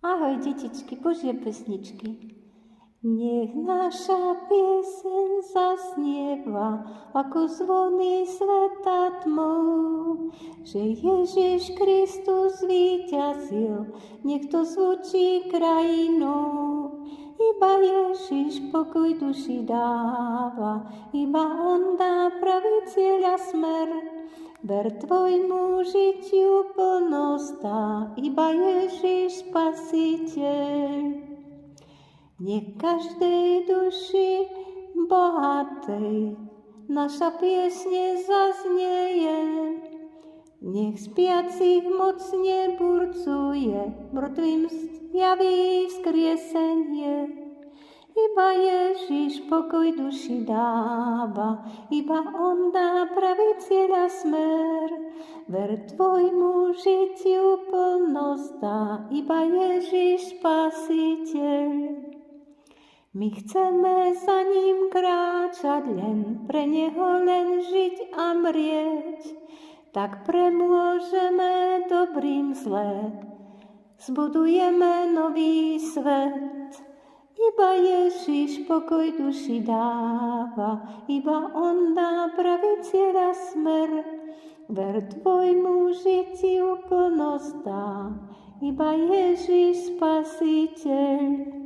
Ahoj, detičky, Božie pesničky. Nech naša pieseň zasnieva ako zvony sveta tmou, že Ježiš Kristus víťazil, nech to zvučí krajinou. Iba Ježiš pokoj duši dáva, iba On dá pravý cieľ a smer. Ver tvojmu žitiu plnosť dá, iba Ježiš Spasiteľ. Nech každej duši bohatej naša piesne zaznieje, nech spiacich mocne burcuje, mŕtvým zjaví vzkriesenie. Iba Ježiš pokoj duši dáva, iba On dá pravý cieľ a smer. Ver tvojmu žitiu plnosť dá, iba Ježiš Spasiteľ. My chceme za ním kráčať len, pre Neho len žiť a mrieť, tak premôžeme dobrým zlé, zbudujeme nový svet. Iba Ježiš pokoj duši dáva, iba On dá pravý cieľ a smer. Ver tvojmu žitiu plnosť dá, iba Ježiš Spasiteľ.